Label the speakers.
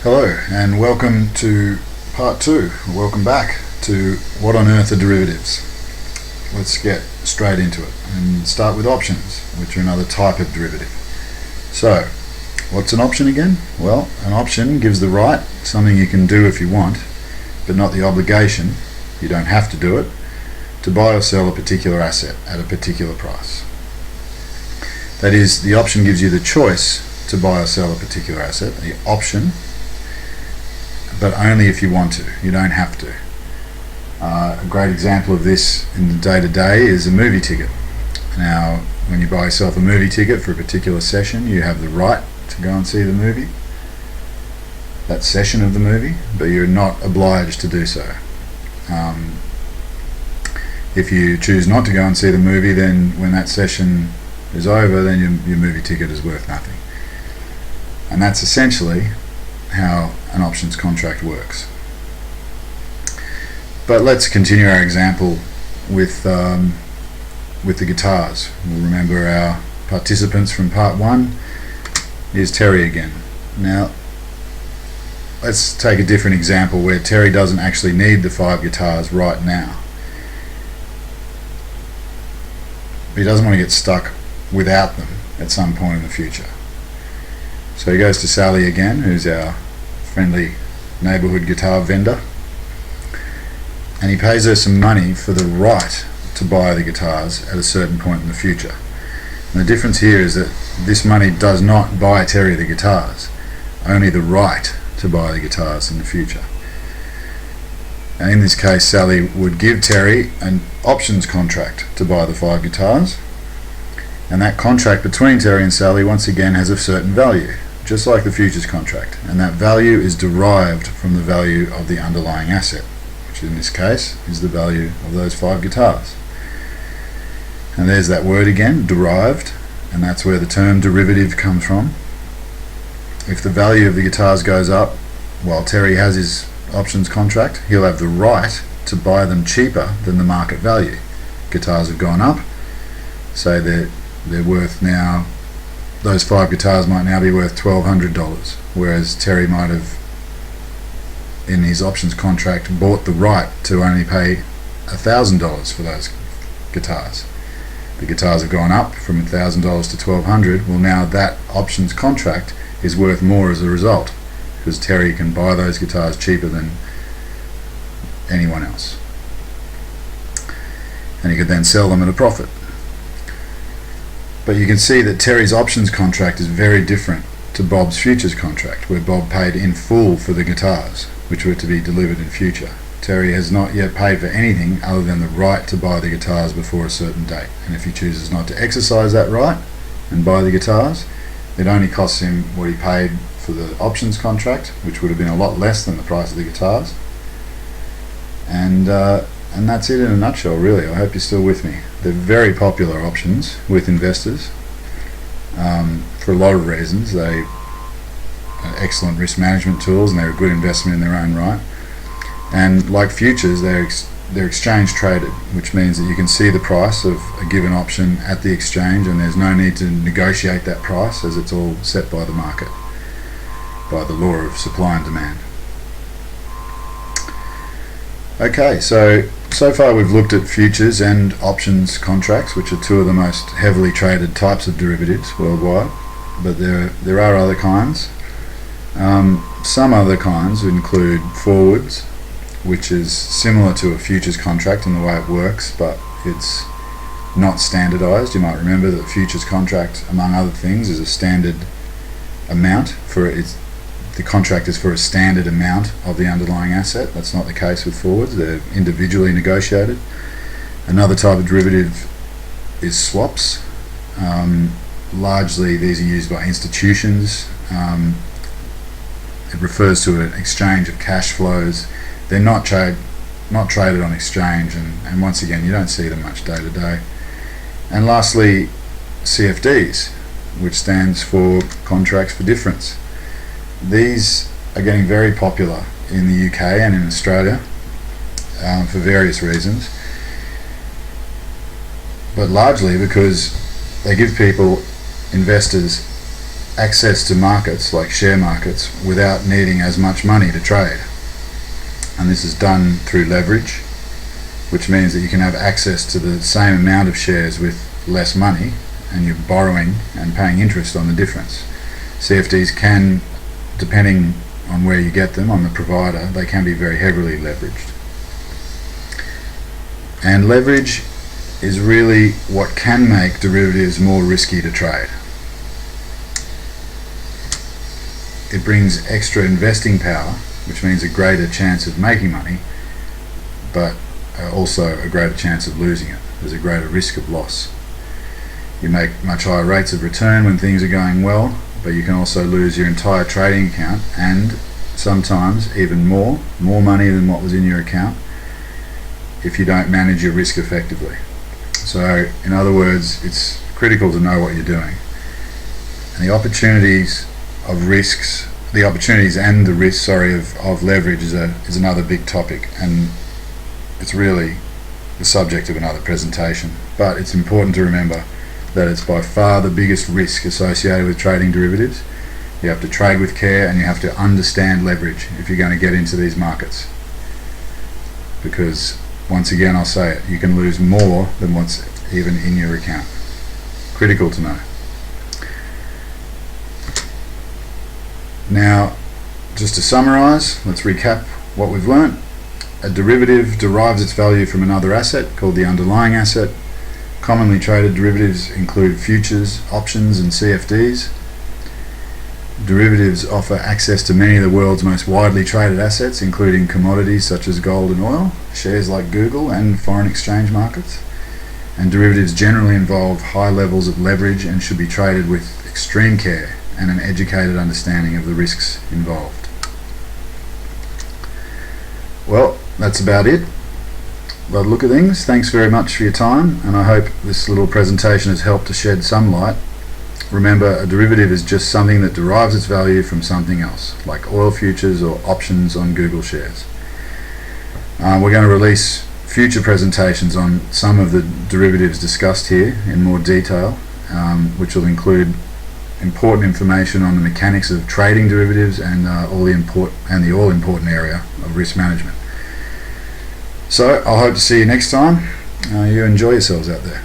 Speaker 1: Hello and welcome to part 2. Welcome back to What on Earth are Derivatives. Let's get straight into it and start with options, which are another type of derivative. So, what's an option again? Well, an option gives the right, something you can do if you want, but not the obligation, you don't have to do it, to buy or sell a particular asset at a particular price. That is, the option gives you the choice to buy or sell a particular asset, the option, but only if you want to. You don't have to. A great example of this in the day-to-day is a movie ticket. Now, when you buy yourself a movie ticket for a particular session, you have the right to go and see the movie, that session of the movie, but you're not obliged to do so. If you choose not to go and see the movie, then when that session is over, then your movie ticket is worth nothing. And that's essentially how an options contract works. But let's continue our example with the guitars. We'll remember our participants from part 1. Here's Terry again. Now let's take a different example where Terry doesn't actually need the 5 guitars right now. But he doesn't want to get stuck without them at some point in the future. So he goes to Sally again, who's our friendly neighbourhood guitar vendor, and he pays her some money for the right to buy the guitars at a certain point in the future. And the difference here is that this money does not buy Terry the guitars, only the right to buy the guitars in the future. And in this case, Sally would give Terry an options contract to buy the 5 guitars, and that contract between Terry and Sally once again has a certain value, just like the futures contract, and that value is derived from the value of the underlying asset, which in this case is the value of those 5 guitars. And there's that word again, derived, and that's where the term derivative comes from. If the value of the guitars goes up while Terry has his options contract, he'll have the right to buy them cheaper than the market value. Guitars have gone up, say they're worth now, those 5 guitars might now be worth $1,200, whereas Terry might have, in his options contract, bought the right to only pay $1,000 for those guitars. The guitars have gone up from $1,000 to $1,200. Well, now that options contract is worth more as a result, because Terry can buy those guitars cheaper than anyone else, and he could then sell them at a profit. But you can see that Terry's options contract is very different to Bob's futures contract, where Bob paid in full for the guitars, which were to be delivered in future. Terry has not yet paid for anything other than the right to buy the guitars before a certain date, and if he chooses not to exercise that right and buy the guitars, it only costs him what he paid for the options contract, which would have been a lot less than the price of the guitars. And that's it in a nutshell, really. I hope you're still with me. They're very popular options with investors for a lot of reasons. They are excellent risk management tools, and they're a good investment in their own right. And like futures, they're exchange traded, which means that you can see the price of a given option at the exchange, and there's no need to negotiate that price, as it's all set by the market, by the law of supply and demand. Okay, so far we've looked at futures and options contracts, which are 2 of the most heavily traded types of derivatives worldwide, but there are other kinds. Some other kinds include forwards, which is similar to a futures contract in the way it works, but it's not standardized. You might remember that the futures contract, among other things, is a standard amount for its. The contract is for a standard amount of the underlying asset. That's not the case with forwards. They're individually negotiated. Another type of derivative is swaps. Largely these are used by institutions. It refers to an exchange of cash flows. They're not traded on exchange, and once again you don't see them much day to day. And lastly, CFDs, which stands for contracts for difference. These are getting very popular in the UK and in Australia for various reasons, but largely because they give people, investors, access to markets like share markets without needing as much money to trade. And this is done through leverage, which means that you can have access to the same amount of shares with less money, and you're borrowing and paying interest on the difference. CFDs can, depending on where you get them, on the provider, they can be very heavily leveraged. And leverage is really what can make derivatives more risky to trade. It brings extra investing power, which means a greater chance of making money, but also a greater chance of losing it. There's a greater risk of loss. You make much higher rates of return when things are going well, but you can also lose your entire trading account, and sometimes even more money than what was in your account, if you don't manage your risk effectively. So in other words, it's critical to know what you're doing. And the opportunities and the risks of leverage is another big topic, and it's really the subject of another presentation. But it's important to remember that it's by far the biggest risk associated with trading derivatives. You have to trade with care, and you have to understand leverage if you're going to get into these markets. Because, once again, I'll say it, you can lose more than what's even in your account. Critical to know. Now, just to summarize, let's recap what we've learnt. A derivative derives its value from another asset called the underlying asset. Commonly traded derivatives include futures, options, and CFDs. Derivatives offer access to many of the world's most widely traded assets, including commodities such as gold and oil, shares like Google, and foreign exchange markets. And derivatives generally involve high levels of leverage and should be traded with extreme care and an educated understanding of the risks involved. Well, that's about it. By the look of things, thanks very much for your time, and I hope this little presentation has helped to shed some light. Remember, a derivative is just something that derives its value from something else, like oil futures or options on Google shares. We're going to release future presentations on some of the derivatives discussed here in more detail, which will include important information on the mechanics of trading derivatives and the all-important area of risk management. So I'll hope to see you next time. You enjoy yourselves out there.